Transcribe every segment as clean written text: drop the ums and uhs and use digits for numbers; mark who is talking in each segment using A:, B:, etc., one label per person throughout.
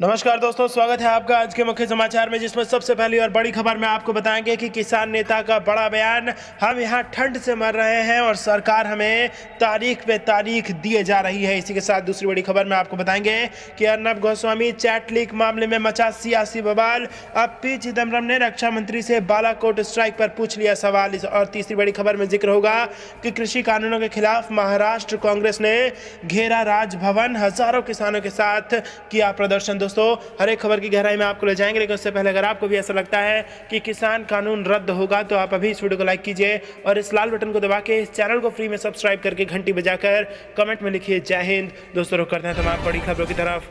A: नमस्कार दोस्तों, स्वागत है आपका आज के मुख्य समाचार में, जिसमें सबसे पहली और बड़ी खबर में आपको बताएंगे कि किसान नेता का बड़ा बयान। हम यहां ठंड से मर रहे हैं और सरकार हमें तारीख पे तारीख दिए जा रही है। इसी के साथ दूसरी बड़ी खबर में आपको बताएंगे कि अर्नब गोस्वामी चैट लीक मामले में मचा सियासी बवाल। अब पी चिदम्बरम ने रक्षा मंत्री से बालाकोट स्ट्राइक पर पूछ लिया सवाल। और तीसरी बड़ी खबर में जिक्र होगा कि कृषि कानूनों के खिलाफ महाराष्ट्र कांग्रेस ने घेरा राजभवन, हजारों किसानों के साथ किया प्रदर्शन। दोस्तों, हर एक खबर की गहराई में आपको ले जाएंगे, लेकिन उससे पहले अगर आपको भी ऐसा लगता है कि किसान कानून रद्द होगा तो आप अभी इस वीडियो को लाइक कीजिए और इस लाल बटन को दबा के इस चैनल को फ्री में सब्सक्राइब करके घंटी बजाकर कमेंट में लिखिए जय हिंद। दोस्तों, रुक करते हैं तमाम बड़ी खबरों की तरफ।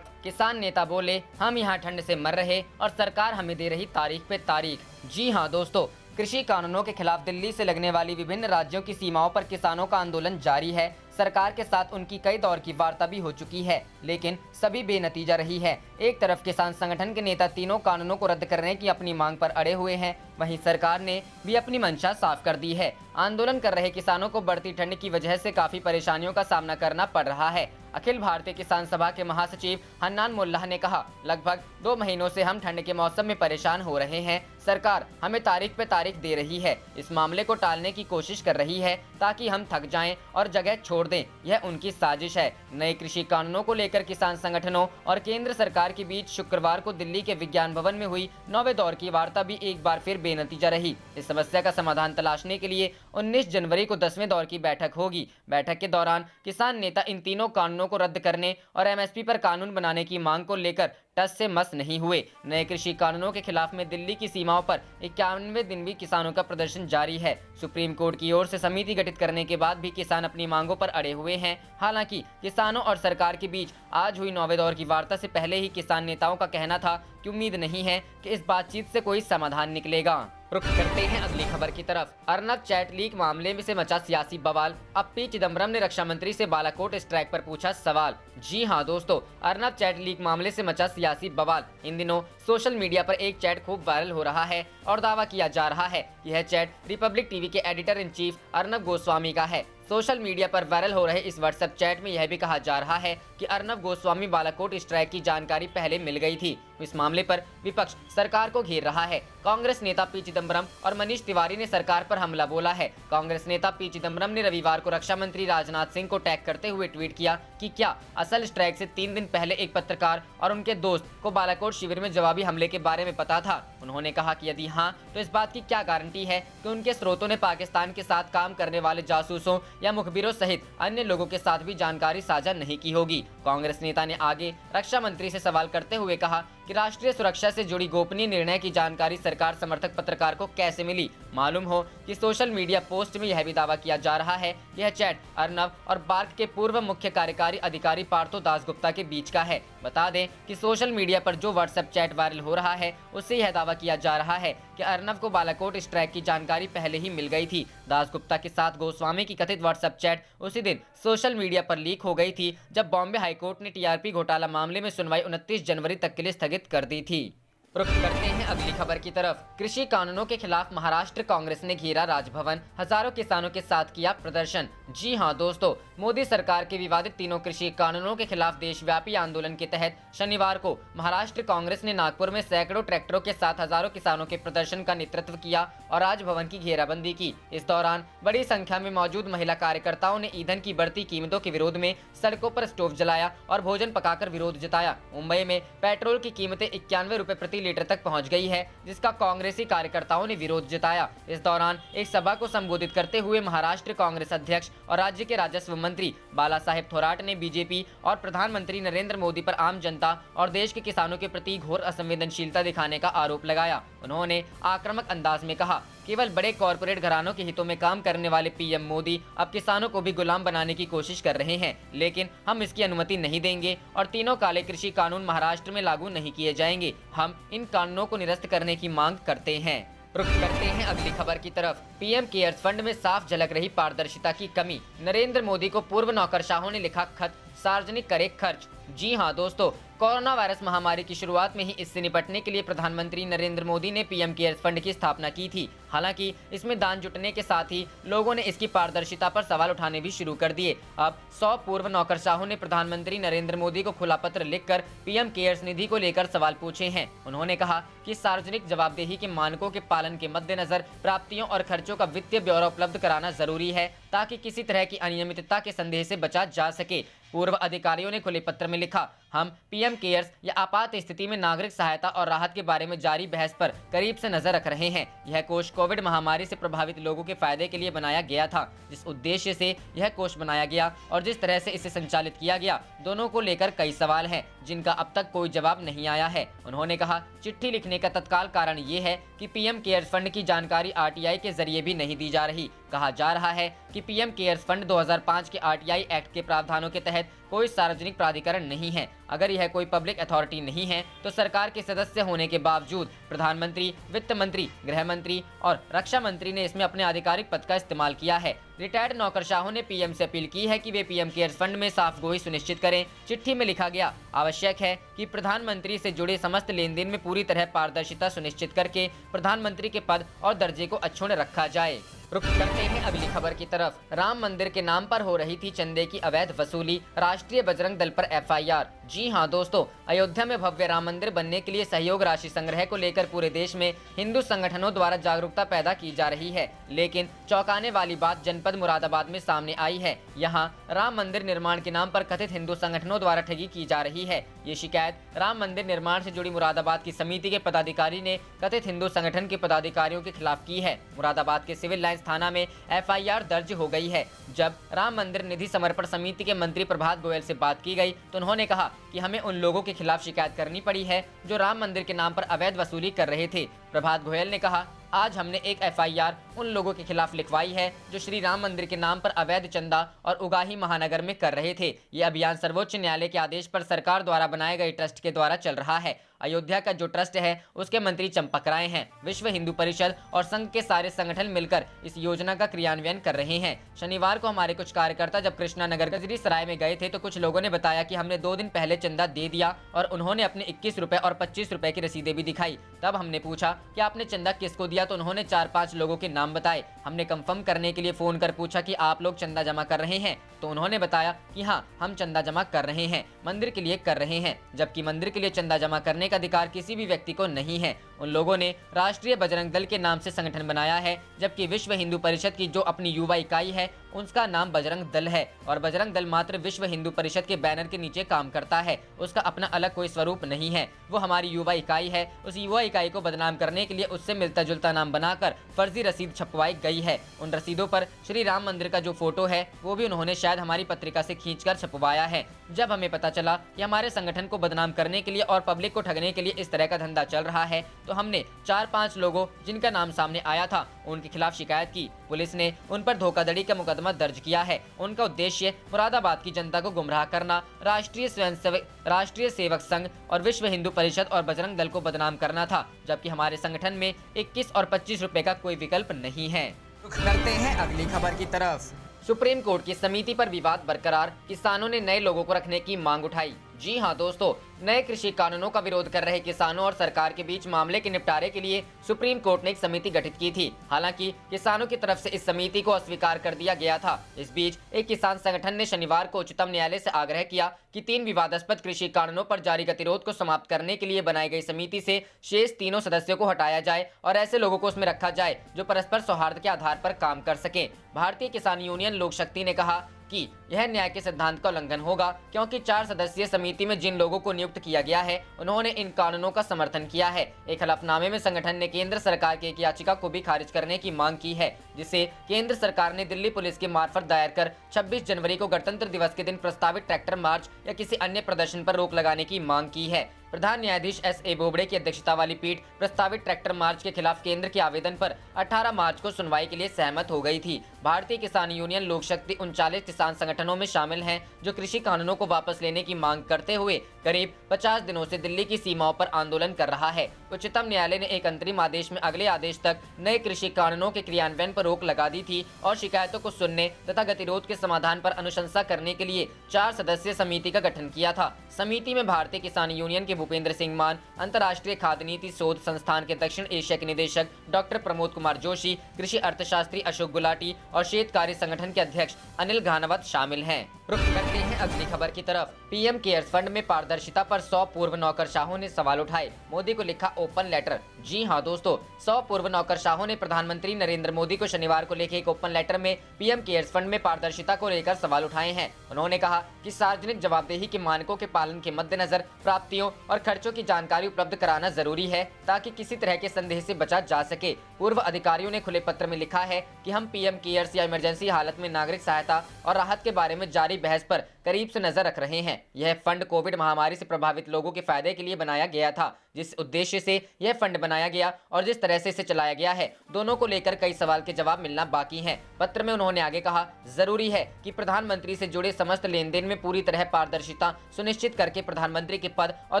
B: किसान नेता बोले, हम यहाँ ठंड से मर रहे और सरकार हमें दे रही तारीख पे तारीख। जी हाँ दोस्तों, कृषि कानूनों के खिलाफ दिल्ली से लगने वाली विभिन्न राज्यों की सीमाओं पर किसानों का आंदोलन जारी है। सरकार के साथ उनकी कई दौर की वार्ता भी हो चुकी है, लेकिन सभी बेनतीजा रही है। एक तरफ किसान संगठन के नेता तीनों कानूनों को रद्द करने की अपनी मांग पर अड़े हुए हैं, वहीं सरकार ने भी अपनी मंशा साफ कर दी है। आंदोलन कर रहे किसानों को बढ़ती ठंड की वजह से काफी परेशानियों का सामना करना पड़ रहा है। अखिल भारतीय किसान सभा के महासचिव हन्नान मुल्लाह ने कहा, लगभग 2 महीनों से हम ठंड के मौसम में परेशान हो रहे हैं। सरकार हमें तारीख पे तारीख दे रही है, इस मामले को टालने की कोशिश कर रही है ताकि हम थक जाएं और जगह छोड़ दें। यह उनकी साजिश है। नए कृषि कानूनों को लेकर किसान संगठनों और केंद्र सरकार के बीच शुक्रवार को दिल्ली के विज्ञान भवन में हुई 9वें दौर की वार्ता भी एक बार फिर बेनतीजा रही। इस समस्या का समाधान तलाशने के लिए 19 जनवरी को 10वें दौर की बैठक होगी। बैठक के दौरान किसान नेता इन तीनों कानूनों को रद्द करने और एमएसपी पर कानून बनाने की मांग को लेकर टस से मस नहीं हुए। नए कृषि कानूनों के खिलाफ में दिल्ली की सीमाओं पर 51वें दिन भी किसानों का प्रदर्शन जारी है। सुप्रीम कोर्ट की ओर से समिति गठित करने के बाद भी किसान अपनी मांगों पर अड़े हुए हैं। हालांकि किसानों और सरकार के बीच आज हुई 9वें दौर की वार्ता से पहले ही किसान नेताओं का कहना था कि उम्मीद नहीं है कि इस बातचीत से कोई समाधान निकलेगा। रुख करते हैं अगली खबर की तरफ। अर्नब चैट लीक मामले में से मचा सियासी बवाल। अब पी चिदम्बरम ने रक्षा मंत्री से बालाकोट स्ट्राइक पर पूछा सवाल। जी हां दोस्तों, अर्नब चैट लीक मामले से मचा सियासी बवाल। इन दिनों सोशल मीडिया पर एक चैट खूब वायरल हो रहा है और दावा किया जा रहा है कि यह चैट रिपब्लिक टीवी के editor in chief Arnab Goswami का है। सोशल मीडिया पर वायरल हो रहे इस व्हाट्सएप चैट में यह भी कहा जा रहा है कि अर्नब गोस्वामी बालाकोट स्ट्राइक की जानकारी पहले मिल गई थी। इस मामले पर विपक्ष सरकार को घेर रहा है। कांग्रेस नेता पी चिदम्बरम और मनीष तिवारी ने सरकार पर हमला बोला है। कांग्रेस नेता पी चिदम्बरम ने रविवार को रक्षा मंत्री राजनाथ सिंह को टैग करते हुए ट्वीट किया कि क्या असल स्ट्राइक से 3 दिन पहले एक पत्रकार और उनके दोस्त को बालाकोट शिविर में जवाबी हमले के बारे में पता था। उन्होंने कहा कि यदि हाँ, तो इस बात की क्या गारंटी है कि उनके स्रोतों ने पाकिस्तान के साथ काम करने वाले जासूसों या मुखबिरों सहित अन्य लोगों के साथ भी जानकारी साझा नहीं की होगी। कांग्रेस नेता ने आगे रक्षा मंत्री से सवाल करते हुए कहा कि राष्ट्रीय सुरक्षा से जुड़ी गोपनीय निर्णय की जानकारी सरकार समर्थक पत्रकार को कैसे मिली। मालूम हो कि सोशल मीडिया पोस्ट में यह भी दावा किया जा रहा है कि यह चैट अर्नब और बार्क के पूर्व मुख्य कार्यकारी अधिकारी पार्थो दासगुप्ता के बीच का है। बता दें कि सोशल मीडिया पर जो व्हाट्सएप चैट वायरल हो रहा है उससे यह दावा किया जा रहा है कि अर्नब को बालाकोट स्ट्राइक की जानकारी पहले ही मिल गई थी। दासगुप्ता के साथ गोस्वामी की कथित व्हाट्सएप चैट उसी दिन सोशल मीडिया पर लीक हो गई थी जब बॉम्बे हाईकोर्ट ने टीआरपी घोटाला मामले में सुनवाई 29 जनवरी तक के लिए स्थगित कर दी थी। रुख करते हैं अगली खबर की तरफ। कृषि कानूनों के खिलाफ महाराष्ट्र कांग्रेस ने घेरा राजभवन, हजारों किसानों के साथ किया प्रदर्शन। जी हां दोस्तों, मोदी सरकार के विवादित तीनों कृषि कानूनों के खिलाफ देशव्यापी आंदोलन के तहत शनिवार को महाराष्ट्र कांग्रेस ने नागपुर में सैकड़ों ट्रैक्टरों के साथ हजारों किसानों के प्रदर्शन का नेतृत्व किया और राजभवन की घेराबंदी की। इस दौरान बड़ी संख्या में मौजूद महिला कार्यकर्ताओं ने ईंधन की बढ़ती कीमतों के विरोध में सड़कों पर स्टोव जलाया और भोजन पकाकर विरोध जताया। मुंबई में पेट्रोल की कीमतें 91 रुपए प्रति लीटर तक पहुंच गई है, जिसका कांग्रेसी कार्यकर्ताओं ने विरोध जताया। इस दौरान एक सभा को संबोधित करते हुए महाराष्ट्र कांग्रेस अध्यक्ष और राज्य के राजस्व मंत्री बाला साहेब थोराट ने बीजेपी और प्रधानमंत्री नरेंद्र मोदी पर आम जनता और देश के किसानों के प्रति घोर असंवेदनशीलता दिखाने का आरोप लगाया। उन्होंने आक्रामक अंदाज में कहा, केवल बड़े कॉरपोरेट घरानों के हितों में काम करने वाले पीएम मोदी अब किसानों को भी गुलाम बनाने की कोशिश कर रहे हैं, लेकिन हम इसकी अनुमति नहीं देंगे और तीनों काले कृषि कानून महाराष्ट्र में लागू नहीं किए जाएंगे। हम इन कानूनों को निरस्त करने की मांग करते हैं। रुख करते हैं अगली खबर की तरफ। पीएम केयर्स फंड में साफ झलक रही पारदर्शिता की कमी। नरेंद्र मोदी को पूर्व नौकरशाहों ने लिखा खत। सार्वजनिक करे खर्च। जी हां दोस्तों, कोरोना वायरस महामारी की शुरुआत में ही इससे निपटने के लिए प्रधानमंत्री नरेंद्र मोदी ने पीएम केयर्स फंड की स्थापना की थी। हालांकि इसमें दान जुटने के साथ ही लोगों ने इसकी पारदर्शिता पर सवाल उठाने भी शुरू कर दिए। अब 100 पूर्व नौकरशाहों ने प्रधानमंत्री नरेंद्र मोदी को खुला पत्र लिखकर पीएम केयर्स निधि को लेकर सवाल पूछे हैं। उन्होंने कहा कि सार्वजनिक जवाबदेही के मानकों के पालन के मद्देनजर प्राप्तियों और खर्चों का वित्तीय ब्यौरा उपलब्ध कराना जरूरी है, ताकि किसी तरह की अनियमितता के संदेह से बचा जा सके। पूर्व अधिकारियों ने खुले पत्र में लिखा, हम पीएम केयर्स या आपात स्थिति में नागरिक सहायता और राहत के बारे में जारी बहस पर करीब से नजर रख रहे हैं। यह कोष कोविड महामारी से प्रभावित लोगों के फायदे के लिए बनाया गया था। जिस उद्देश्य से यह कोष बनाया गया और जिस तरह से इसे संचालित किया गया, दोनों को लेकर कई सवाल हैं, जिनका अब तक कोई जवाब नहीं आया है। उन्होंने कहा, चिट्ठी लिखने का तत्काल कारण ये है कि पीएम केयर्स फंड की जानकारी आरटीआई के जरिए भी नहीं दी जा रही। कहा जा रहा है कि पीएम केयर्स फंड 2005 के आरटीआई एक्ट के प्रावधानों के तहत कोई सार्वजनिक प्राधिकरण नहीं है। अगर यह कोई पब्लिक अथॉरिटी नहीं है तो सरकार के सदस्य होने के बावजूद प्रधानमंत्री, वित्त मंत्री, गृह मंत्री और रक्षा मंत्री ने इसमें अपने आधिकारिक पद का इस्तेमाल किया है। रिटायर्ड नौकरशाहों ने पीएम से अपील की है कि वे पीएम केयर्स फंड में साफगोई सुनिश्चित करें। चिट्ठी में लिखा गया, आवश्यक है कि प्रधानमंत्री से जुड़े समस्त लेन देन में पूरी तरह पारदर्शिता सुनिश्चित करके प्रधानमंत्री के पद और दर्जे को अक्षुण्ण रखा जाए। रुक करते हैं अगली खबर की तरफ। राम मंदिर के नाम पर हो रही थी चंदे की अवैध वसूली, राष्ट्रीय बजरंग दल पर एफआईआर। जी हां दोस्तों, अयोध्या में भव्य राम मंदिर बनने के लिए सहयोग राशि संग्रह को लेकर पूरे देश में हिंदू संगठनों द्वारा जागरूकता पैदा की जा रही है। लेकिन चौंकाने वाली बात जनपद मुरादाबाद में सामने आई है। यहां राम मंदिर निर्माण के नाम पर कथित हिंदू संगठनों द्वारा ठगी की जा रही है। ये शिकायत राम मंदिर निर्माण से जुड़ी मुरादाबाद की समिति के पदाधिकारी ने कथित हिंदू संगठन के पदाधिकारियों के खिलाफ की है। मुरादाबाद के सिविल लाइंस थाना में एफआईआर दर्ज हो गई है। जब राम मंदिर निधि समर्पण समिति के मंत्री प्रभात गोयल से बात की गई तो उन्होंने कहा कि हमें उन लोगों के खिलाफ शिकायत करनी पड़ी है जो राम मंदिर के नाम पर अवैध वसूली कर रहे थे। प्रभात गोयल ने कहा, आज हमने एक एफआईआर उन लोगों के खिलाफ लिखवाई है जो श्री राम मंदिर के नाम पर अवैध चंदा और उगाही महानगर में कर रहे थे। ये अभियान सर्वोच्च न्यायालय के आदेश पर सरकार द्वारा बनाए गए ट्रस्ट के द्वारा चल रहा है। अयोध्या का जो ट्रस्ट है उसके मंत्री चंपक राय हैं। विश्व हिंदू परिषद और संघ के सारे संगठन मिलकर इस योजना का क्रियान्वयन कर रहे हैं। शनिवार को हमारे कुछ कार्यकर्ता जब कृष्णा नगर गजरी सराय में गए थे तो कुछ लोगों ने बताया कि हमने 2 दिन पहले चंदा दे दिया और उन्होंने अपने 21 रुपए और 25 रुपए की रसीदें भी दिखाई। तब हमने पूछा कि आपने चंदा किसको दिया तो उन्होंने 4-5 लोगों के नाम बताए। हमने कंफर्म करने के लिए फोन कर पूछा कि आप लोग चंदा जमा कर रहे हैं तो उन्होंने बताया कि हाँ, हम चंदा जमा कर रहे हैं, मंदिर के लिए कर रहे हैं, जबकि मंदिर के लिए चंदा जमा करने का अधिकार किसी भी व्यक्ति को नहीं है। उन लोगों ने राष्ट्रीय बजरंग दल के नाम से संगठन बनाया है, जबकि विश्व हिंदू परिषद की जो अपनी युवा इकाई है उसका नाम बजरंग दल है और बजरंग दल मात्र विश्व हिंदू परिषद के बैनर के नीचे काम करता है। उसका अपना अलग कोई स्वरूप नहीं है। वो हमारी युवा इकाई है। उस युवा इकाई को बदनाम करने के लिए उससे मिलता जुलता नाम बनाकर फर्जी रसीद छपवाई गई है। उन रसीदों पर श्री राम मंदिर का जो फोटो है वो भी उन्होंने शायद हमारी पत्रिका से खींचकर छपवाया है। जब हमें पता चला कि हमारे संगठन को बदनाम करने के लिए और पब्लिक को ठगने के लिए इस तरह का धंधा चल रहा है तो हमने 4-5 लोगों जिनका नाम सामने आया था उनके खिलाफ शिकायत की। पुलिस ने उन पर धोखाधड़ी का मुकदमा दर्ज किया है। उनका उद्देश्य मुरादाबाद की जनता को गुमराह करना, राष्ट्रीय सेवक संघ और विश्व हिंदू परिषद और बजरंग दल को बदनाम करना था, जबकि हमारे संगठन में 21 और 25 रुपए का कोई विकल्प नहीं है। रुख करते हैं अगली खबर की तरफ। सुप्रीम कोर्ट की समिति पर विवाद बरकरार, किसानों ने नए लोगों को रखने की मांग उठाई। जी हां दोस्तों, नए कृषि कानूनों का विरोध कर रहे किसानों और सरकार के बीच मामले के निपटारे के लिए सुप्रीम कोर्ट ने एक समिति गठित की थी। हालांकि किसानों की तरफ से इस समिति को अस्वीकार कर दिया गया था। इस बीच एक किसान संगठन ने शनिवार को उच्चतम न्यायालय से आग्रह किया कि 3 विवादास्पद कृषि कानूनों पर जारी गतिरोध को समाप्त करने के लिए बनाई गई समिति से शेष 3 सदस्यों को हटाया जाए और ऐसे लोगों को उसमें रखा जाए जो परस्पर सौहार्द के आधार पर काम कर सके। भारतीय किसान यूनियन लोक शक्ति ने कहा कि यह न्याय के सिद्धांत का उल्लंघन होगा, क्योंकि 4 सदस्यीय समिति में जिन लोगों को नियुक्त किया गया है उन्होंने इन कानूनों का समर्थन किया है। एक हलफनामे में संगठन ने केंद्र सरकार की एक याचिका को भी खारिज करने की मांग की है, जिसे केंद्र सरकार ने दिल्ली पुलिस के मार्फत दायर कर 26 जनवरी को गणतंत्र दिवस के दिन प्रस्तावित ट्रैक्टर मार्च या किसी अन्य प्रदर्शन पर रोक लगाने की मांग की है। प्रधान न्यायाधीश S.A. बोबड़े की अध्यक्षता वाली पीठ प्रस्तावित ट्रैक्टर मार्च के खिलाफ केंद्र के आवेदन पर 18 मार्च को सुनवाई के लिए सहमत हो गई थी। भारतीय किसान यूनियन लोक शक्ति 39 किसान संगठनों में शामिल हैं जो कृषि कानूनों को वापस लेने की मांग करते हुए करीब 50 दिनों से दिल्ली की सीमाओं पर आंदोलन कर रहा है। उच्चतम न्यायालय ने एक अंतरिम आदेश में अगले आदेश तक नए कृषि कानूनों के क्रियान्वयन पर रोक लगा दी थी और शिकायतों को सुनने तथा गतिरोध के समाधान पर अनुशंसा करने के लिए 4 सदस्यीय समिति का गठन किया था। समिति में भारतीय किसान यूनियन के भूपेंद्र सिंह मान, अंतर्राष्ट्रीय खाद्य नीति शोध संस्थान के दक्षिण एशिया के निदेशक डॉक्टर प्रमोद कुमार जोशी, कृषि अर्थशास्त्री अशोक गुलाटी और शेत कार्य संगठन के अध्यक्ष अनिल घानावत शामिल हैं। रुख करते हैं अगली खबर की तरफ। पीएम केयर्स फंड में पारदर्शिता पर 100 पूर्व नौकरशाहों ने सवाल उठाए, मोदी को लिखा ओपन लेटर। जी हां दोस्तों, 100 पूर्व नौकरशाहों ने प्रधानमंत्री नरेंद्र मोदी को शनिवार को लिखे एक ओपन लेटर में पीएम केयर्स फंड में पारदर्शिता को लेकर सवाल उठाए हैं। उन्होंने कहा कि सार्वजनिक जवाबदेही के मानकों के पालन के मद्देनजर प्राप्तियों और खर्चों की जानकारी उपलब्ध कराना जरूरी है ताकि किसी तरह के संदेह से बचा जा सके। पूर्व अधिकारियों ने खुले पत्र में लिखा है कि हम पीएम केयर्स या इमरजेंसी हालत में नागरिक सहायता और राहत के बारे में जारी बहस पर करीब से नजर रख रहे हैं। यह फंड कोविड महामारी से प्रभावित लोगों के फायदे के लिए बनाया गया था। जिस उद्देश्य से यह फंड बनाया गया और जिस तरह से इसे चलाया गया है, दोनों को लेकर कई सवाल के जवाब मिलना बाकी हैं। पत्र में उन्होंने आगे कहा, जरूरी है कि प्रधानमंत्री से जुड़े समस्त लेन देन में पूरी तरह पारदर्शिता सुनिश्चित करके प्रधानमंत्री के पद और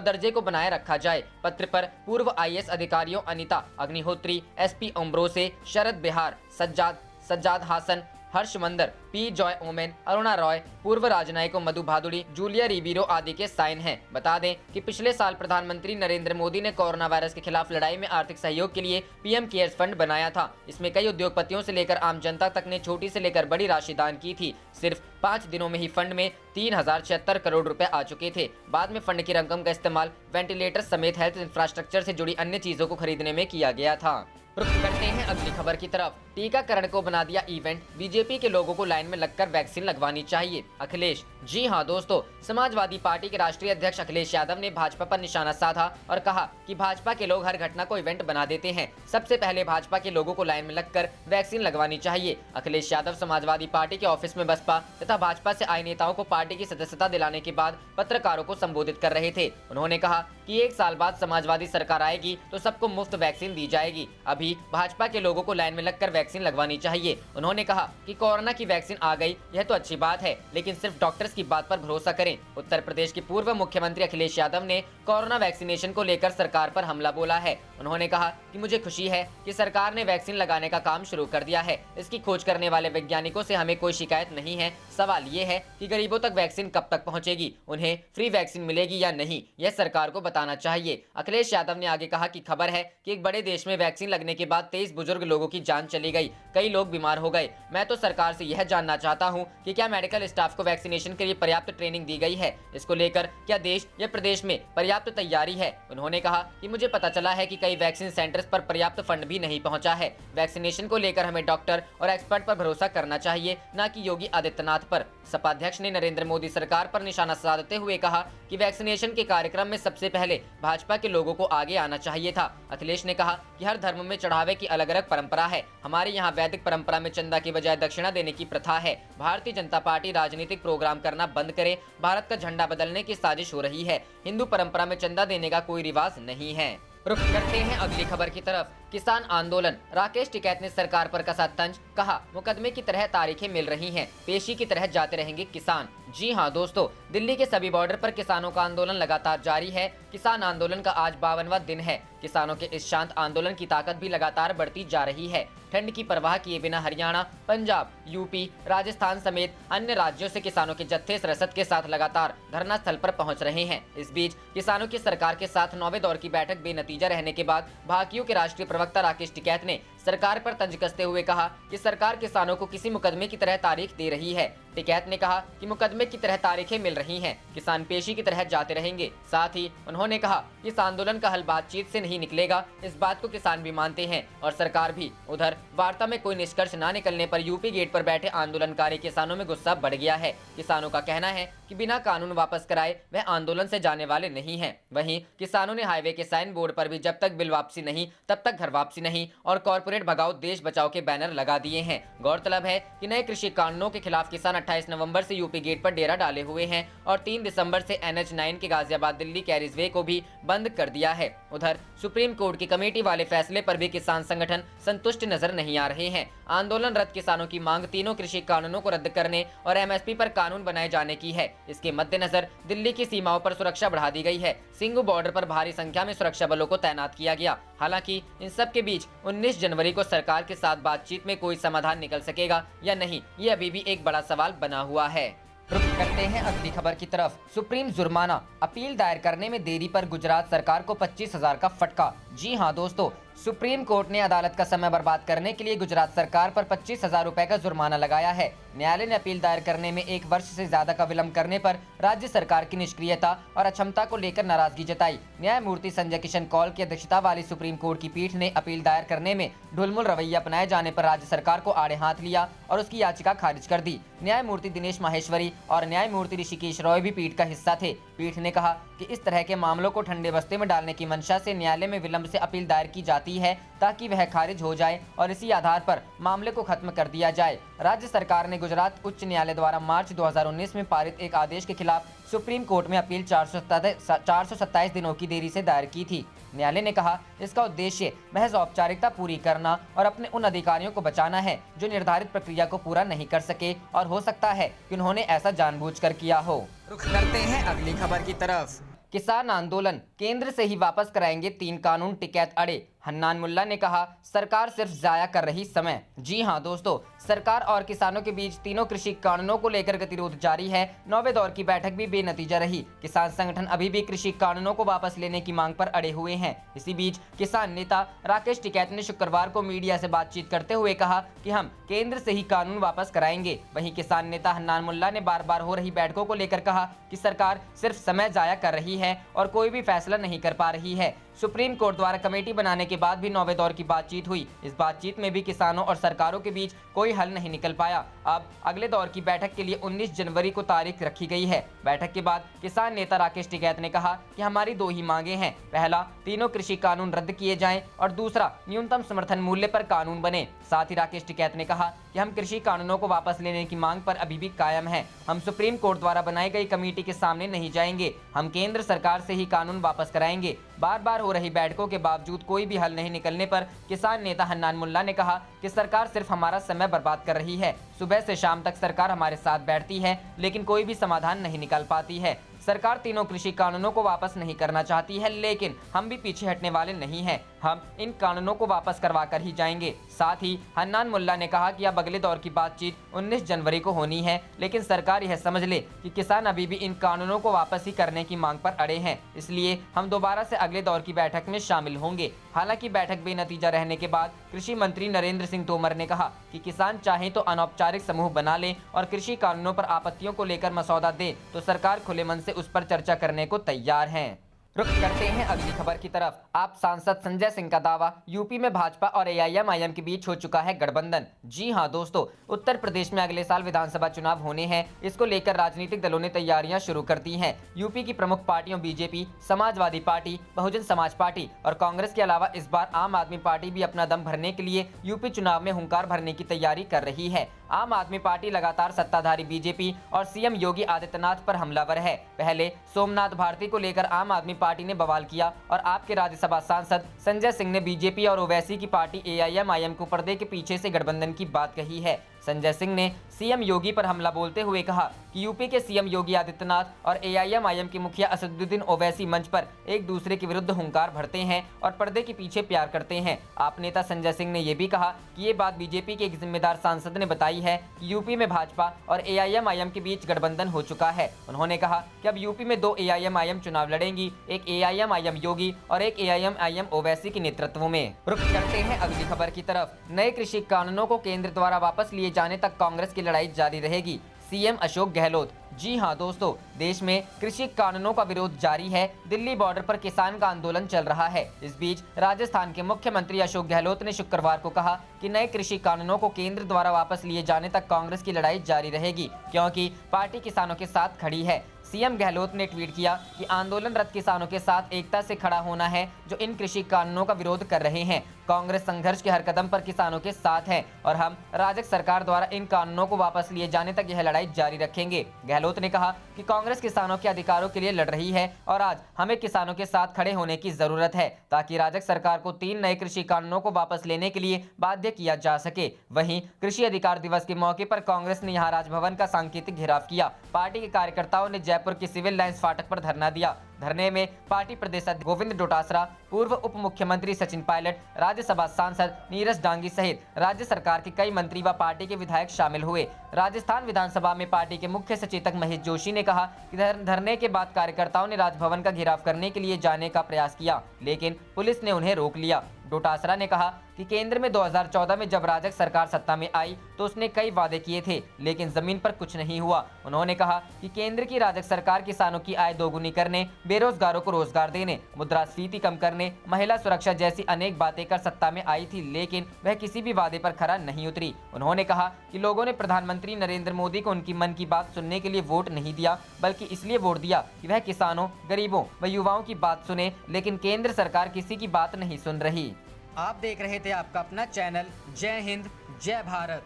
B: दर्जे को बनाए रखा जाए। पत्र पर पूर्व आईएएस अधिकारियों अनिता अग्निहोत्री, एसपी अम्ब्रोसे, शरद बिहार, सज्जाद हासन, हर्ष मंदर, पी जॉय ओमेन, अरुणा रॉय, पूर्व राजनयिकों मधु भादुड़ी, जूलिया रिबीरो आदि के साइन हैं। बता दें कि पिछले साल प्रधानमंत्री नरेंद्र मोदी ने कोरोना वायरस के खिलाफ लड़ाई में आर्थिक सहयोग के लिए पीएम केयर्स फंड बनाया था। इसमें कई उद्योगपतियों से लेकर आम जनता तक ने छोटी से लेकर बड़ी राशि दान की थी। सिर्फ 5 दिनों में ही फंड में 3076 करोड़ रुपए आ चुके थे। बाद में फंड की रकम का इस्तेमाल वेंटिलेटर समेत हेल्थ इंफ्रास्ट्रक्चर से जुड़ी अन्य चीजों को खरीदने में किया गया था। रुख करते हैं अगली खबर की तरफ। टीकाकरण को बना दिया इवेंट, बीजेपी के लोगों को लाइन में लगकर वैक्सीन लगवानी चाहिए, अखिलेश। जी हां दोस्तों, समाजवादी पार्टी के राष्ट्रीय अध्यक्ष अखिलेश यादव ने भाजपा पर निशाना साधा और कहा कि भाजपा के लोग हर घटना को इवेंट बना देते हैं। सबसे पहले भाजपा के लोगों को लाइन में लगकर वैक्सीन लगवानी चाहिए। अखिलेश यादव समाजवादी पार्टी के ऑफिस में बसपा तथा भाजपा से आए नेताओं को पार्टी की सदस्यता दिलाने के बाद पत्रकारों को संबोधित कर रहे थे। उन्होंने कहा कि 1 साल बाद समाजवादी सरकार आएगी तो सबको मुफ्त वैक्सीन दी जाएगी। अभी भाजपा के लोगों को लाइन में लगकर वैक्सीन लगवानी चाहिए। उन्होंने कहा कि कोरोना की वैक्सीन आ गई, यह तो अच्छी बात है, लेकिन सिर्फ डॉक्टर्स की बात पर भरोसा करें। उत्तर प्रदेश के पूर्व मुख्यमंत्री अखिलेश यादव ने कोरोना वैक्सीनेशन को लेकर सरकार पर हमला बोला है। उन्होंने कहा कि मुझे खुशी है कि सरकार ने वैक्सीन लगाने का काम शुरू कर दिया है। इसकी खोज करने वाले वैज्ञानिकों से हमें कोई शिकायत नहीं है। सवाल ये है कि गरीबों तक वैक्सीन कब तक पहुंचेगी, उन्हें फ्री वैक्सीन मिलेगी या नहीं, यह सरकार को बताना चाहिए। अखिलेश यादव ने आगे कहा कि खबर है कि एक बड़े देश में वैक्सीन लगने के बाद 23 बुजुर्ग लोगों की जान चली गई, कई लोग बीमार हो गए। मैं तो सरकार से यह जानना चाहता हूं कि क्या मेडिकल स्टाफ को वैक्सीनेशन के लिए पर्याप्त ट्रेनिंग दी गई है, इसको लेकर क्या देश या प्रदेश में पर्याप्त तैयारी है। उन्होंने कहा कि मुझे पता चला है कि कई वैक्सीन सेंटर्स पर पर्याप्त फंड भी नहीं पहुंचा है। वैक्सीनेशन को लेकर हमें डॉक्टर और एक्सपर्ट पर भरोसा करना चाहिए, न कि योगी आदित्यनाथ पर। सपा अध्यक्ष ने नरेंद्र मोदी सरकार पर निशाना साधते हुए कहा कि वैक्सीनेशन के कार्यक्रम में सबसे पहले भाजपा के लोगों को आगे आना चाहिए था। अखिलेश ने कहा कि हर धर्म में चढ़ावे की अलग अलग परंपरा है। हमारे यहाँ वैदिक परंपरा में चंदा की बजाय दक्षिणा देने की प्रथा है। भारतीय जनता पार्टी राजनीतिक प्रोग्राम करना बंद करे, भारत का झंडा बदलने की साजिश हो रही है। हिंदू परंपरा में चंदा देने का कोई रिवाज नहीं है। रुख करते हैं अगली खबर की तरफ। किसान आंदोलन, राकेश टिकैत ने सरकार पर कसा तंज, कहा मुकदमे की तरह तारीखें मिल रही हैं, पेशी की तरह जाते रहेंगे किसान। जी हां दोस्तों, दिल्ली के सभी बॉर्डर पर किसानों का आंदोलन लगातार जारी है। किसान आंदोलन का आज 52वां दिन है। किसानों के इस शांत आंदोलन की ताकत भी लगातार बढ़ती जा रही है। ठंड की परवाह किए बिना हरियाणा, पंजाब, यूपी, राजस्थान समेत अन्य राज्यों से किसानों के जत्थे रसद के साथ लगातार धरना स्थल पर पहुंच रहे हैं। इस बीच किसानों की सरकार के साथ 9वें दौर की बैठक बेनतीजा रहने के बाद भाकियू के राष्ट्रीय प्रवक्ता राकेश टिकैत ने सरकार पर तंज कसते हुए कहा कि सरकार किसानों को किसी मुकदमे की तरह तारीख दे रही है। टिकैत ने कहा कि मुकदमे की तरह तारीखें मिल रही हैं, किसान पेशी की तरह जाते रहेंगे। साथ ही उन्होंने कहा कि इस आंदोलन का हल बातचीत से नहीं निकलेगा, इस बात को किसान भी मानते हैं और सरकार भी। उधर वार्ता में कोई निष्कर्ष न निकलने पर यूपी गेट पर बैठे आंदोलनकारी किसानों में गुस्सा बढ़ गया है। किसानों का कहना है कि बिना कानून वापस कराए वह आंदोलन से जाने वाले नहीं हैं। वहीं किसानों ने हाईवे के साइन बोर्ड पर भी जब तक बिल वापसी नहीं तब तक घर वापसी नहीं और कॉर्पोरेट भगाओ देश बचाओ के बैनर लगा दिए हैं। गौरतलब है कि नए कृषि कानूनों के खिलाफ किसान 28 नवंबर से यूपी गेट पर डेरा डाले हुए हैं और 3 दिसंबर से NH9 के गाजियाबाद दिल्ली कैरिजवे को भी बंद कर दिया है। उधर सुप्रीम कोर्ट की कमेटी वाले फैसले पर भी किसान संगठन संतुष्ट नजर नहीं आ रहे हैं। आंदोलनरत किसानों की मांग तीनों कृषि कानूनों को रद्द करने और एमएसपी पर कानून बनाए जाने की है। इसके मद्देनजर दिल्ली की सीमाओं पर सुरक्षा बढ़ा दी गई है। सिंघू बॉर्डर पर भारी संख्या में सुरक्षा बलों को तैनात किया गया। हालांकि इन सब के बीच 19 जनवरी को सरकार के साथ बातचीत में कोई समाधान निकल सकेगा या नहीं, ये अभी भी एक बड़ा सवाल बना हुआ है। रुख करते हैं अगली खबर की तरफ। सुप्रीम जुर्माना, अपील दायर करने में देरी पर गुजरात सरकार को 25,000 का फटका। जी हां दोस्तों, सुप्रीम कोर्ट ने अदालत का समय बर्बाद करने के लिए गुजरात सरकार पर 25,000 रुपए का जुर्माना लगाया है। न्यायालय ने अपील दायर करने में 1 वर्ष से ज्यादा का विलंब करने पर राज्य सरकार की निष्क्रियता और अक्षमता को लेकर नाराजगी जताई। न्यायमूर्ति संजय किशन कौल की अध्यक्षता वाली सुप्रीम कोर्ट की पीठ ने अपील दायर करने में ढुलमुल रवैया अपनाए जाने पर राज्य सरकार को आड़े हाथ लिया और उसकी याचिका खारिज कर दी। न्यायमूर्ति दिनेश माहेश्वरी और न्यायमूर्ति ऋषिकेश रॉय भी पीठ का हिस्सा थे। पीठ ने कहा कि इस तरह के मामलों को ठंडे बस्ते में डालने की मंशा से न्यायालय में विलंब से अपील दायर की जाती है ताकि वह खारिज हो जाए और इसी आधार पर मामले को खत्म कर दिया जाए। राज्य सरकार ने गुजरात उच्च न्यायालय द्वारा मार्च 2019 में पारित एक आदेश के खिलाफ सुप्रीम कोर्ट में अपील 427 दिनों की देरी से दायर की थी। न्यायालय ने कहा इसका उद्देश्य महज औपचारिकता पूरी करना और अपने उन अधिकारियों को बचाना है जो निर्धारित प्रक्रिया को पूरा नहीं कर सके और हो सकता है कि उन्होंने ऐसा जानबूझकर किया हो। रुख करते हैं अगली खबर की तरफ। किसान आंदोलन, केंद्र से ही वापस कराएंगे 3 कानून, टिकैत अड़े। हन्नान मुल्ला ने कहा सरकार सिर्फ जाया कर रही समय। जी हां दोस्तों, सरकार और किसानों के बीच तीनों कृषि कानूनों को लेकर गतिरोध जारी है। 9वें दौर की बैठक भी बेनतीजा रही। किसान संगठन अभी भी कृषि कानूनों को वापस लेने की मांग पर अड़े हुए हैं। इसी बीच किसान नेता राकेश टिकैत ने शुक्रवार को मीडिया से बातचीत करते हुए कहा कि हम केंद्र से ही कानून वापस कराएंगे। वहीं किसान नेता हन्नान मुल्ला ने बार बार हो रही बैठकों को लेकर कहा कि सरकार सिर्फ समय जाया कर रही है और कोई भी फैसला नहीं कर पा रही है। सुप्रीम कोर्ट द्वारा कमेटी बनाने के बाद भी 9वें दौर की बातचीत हुई। इस बातचीत में भी किसानों और सरकारों के बीच कोई हल नहीं निकल पाया। अब अगले दौर की बैठक के लिए 19 जनवरी को तारीख रखी गई है। बैठक के बाद किसान नेता राकेश टिकैत ने कहा कि हमारी 2 ही मांगे हैं। पहला, तीनों कृषि कानून रद्द किए जाएं और दूसरा, न्यूनतम समर्थन मूल्य पर कानून बने। साथ ही राकेश टिकैत ने कहा कि हम कृषि कानूनों को वापस लेने की मांग पर अभी भी कायम हैं। हम सुप्रीम कोर्ट द्वारा बनाई गई कमेटी के सामने नहीं जाएंगे। हम केंद्र सरकार से ही कानून वापस कराएंगे। बार बार हो रही बैठकों के बावजूद कोई भी हल नहीं निकलने पर किसान नेता हन्नान मुल्ला ने कहा कि सरकार सिर्फ हमारा समय बर्बाद कर रही है। सुबह से शाम तक सरकार हमारे साथ बैठती है लेकिन कोई भी समाधान नहीं निकाल पाती है। सरकार तीनों कृषि कानूनों को वापस नहीं करना चाहती है, लेकिन हम भी पीछे हटने वाले नहीं हैं। हम इन कानूनों को वापस करवा कर ही जाएंगे। साथ ही हन्नान मुल्ला ने कहा कि अब अगले दौर की बातचीत 19 जनवरी को होनी है, लेकिन सरकार यह समझ ले कि किसान अभी भी इन कानूनों को वापस ही करने की मांग पर अड़े हैं। इसलिए हम दोबारा से अगले दौर की बैठक में शामिल होंगे। हालांकि बैठक बेनतीजा रहने के बाद कृषि मंत्री नरेंद्र सिंह तोमर ने कहा कि किसान चाहे तो अनौपचारिक समूह बना ले और कृषि कानूनों पर आपत्तियों को लेकर मसौदा दे तो सरकार खुले मन से उस पर चर्चा करने को तैयार है। रुख करते हैं अगली खबर की तरफ। आप सांसद संजय सिंह का दावा, यूपी में भाजपा और एआईएमआईएम के बीच हो चुका है गठबंधन। जी हां दोस्तों, उत्तर प्रदेश में अगले साल विधानसभा चुनाव होने हैं। इसको लेकर राजनीतिक दलों ने तैयारियां शुरू कर दी हैं। यूपी की प्रमुख पार्टियों BJP, Samajwadi party, Bahujan Samaj party और कांग्रेस के अलावा इस बार आम आदमी पार्टी भी अपना दम भरने के लिए यूपी चुनाव में हुंकार भरने की तैयारी कर रही है। आम आदमी पार्टी लगातार सत्ताधारी बीजेपी और सीएम योगी आदित्यनाथ पर हमलावर है। पहले सोमनाथ भारती को लेकर आम आदमी पार्टी ने बवाल किया और आपके राज्यसभा सांसद संजय सिंह ने बीजेपी और ओवैसी की पार्टी एआईएमआईएम को पर्दे के पीछे से गठबंधन की बात कही है। संजय सिंह ने सीएम योगी पर हमला बोलते हुए कहा कि यूपी के सीएम योगी आदित्यनाथ और एआईएमआईएम के मुखिया असदुद्दीन ओवैसी मंच पर एक दूसरे के विरुद्ध हुंकार भरते हैं और पर्दे के पीछे प्यार करते हैं। आप नेता संजय सिंह ने यह भी कहा कि ये बात बीजेपी के एक जिम्मेदार सांसद ने बताई है कि यूपी में भाजपा और एआईएमआईएम के बीच गठबंधन हो चुका है। उन्होंने कहा कि अब यूपी में 2 एआईएमआईएम चुनाव लड़ेंगी, एक एआईएमआईएम योगी और एक एआईएमआईएम ओवैसी के नेतृत्व में। रुख करते हैं अगली खबर की तरफ। नए कृषि कानूनों को केंद्र द्वारा वापस लिए जाने तक कांग्रेस की लड़ाई जारी रहेगी, सीएम अशोक गहलोत। जी हां दोस्तों, देश में कृषि कानूनों का विरोध जारी है। दिल्ली बॉर्डर पर किसान का आंदोलन चल रहा है। इस बीच राजस्थान के मुख्यमंत्री अशोक गहलोत ने शुक्रवार को कहा कि नए कृषि कानूनों को केंद्र द्वारा वापस लिए जाने तक कांग्रेस की लड़ाई जारी रहेगी, क्योंकि पार्टी किसानों के साथ खड़ी है। सीएम गहलोत ने ट्वीट किया कि आंदोलनरत किसानों के साथ एकता से खड़ा होना है जो इन कृषि कानूनों का विरोध कर रहे हैं। कांग्रेस संघर्ष के हर कदम पर किसानों के साथ है और हम राजग सरकार द्वारा इन कानूनों को वापस लिए जाने तक यह लड़ाई जारी रखेंगे। गहलोत ने कहा कि कांग्रेस किसानों के अधिकारों के लिए लड़ रही है और आज हमें किसानों के साथ खड़े होने की जरूरत है ताकि राजग सरकार को 3 नए कृषि कानूनों को वापस लेने के लिए बाध्य किया जा सके। वहीं कृषि अधिकार दिवस के मौके पर कांग्रेस ने यहां राजभवन का सांकेतिक घेराव किया। पार्टी के कार्यकर्ताओं ने जयपुर के सिविल लाइंस फाटक पर धरना दिया। धरने में पार्टी प्रदेश अध्यक्ष गोविंद डोटासरा, पूर्व उप मुख्यमंत्री सचिन पायलट, राज्यसभा सांसद नीरज डांगी सहित राज्य सरकार के कई मंत्री व पार्टी के विधायक शामिल हुए। राजस्थान विधानसभा में पार्टी के मुख्य सचेतक महेश जोशी ने कहा कि धरने के बाद कार्यकर्ताओं ने राजभवन का घेराव करने के लिए जाने का प्रयास किया, लेकिन पुलिस ने उन्हें रोक लिया। डोटासरा ने कहा कि केंद्र में 2014 में जब राजग सरकार सत्ता में आई तो उसने कई वादे किए थे, लेकिन जमीन पर कुछ नहीं हुआ। उन्होंने कहा कि केंद्र की राजग सरकार किसानों की आय दोगुनी करने, बेरोजगारों को रोजगार देने, मुद्रास्फीति कम करने, महिला सुरक्षा जैसी अनेक बातें कर सत्ता में आई थी, लेकिन वह किसी भी वादे पर खरा नहीं उतरी। उन्होंने कहा कि लोगों ने प्रधानमंत्री नरेंद्र मोदी को उनकी मन की बात सुनने के लिए वोट नहीं दिया, बल्कि इसलिए वोट दिया कि वह किसानों, गरीबों व युवाओं की बात सुने, लेकिन केंद्र सरकार किसी की बात नहीं सुन रही। आप देख रहे थे आपका अपना चैनल जय हिंद जय भारत।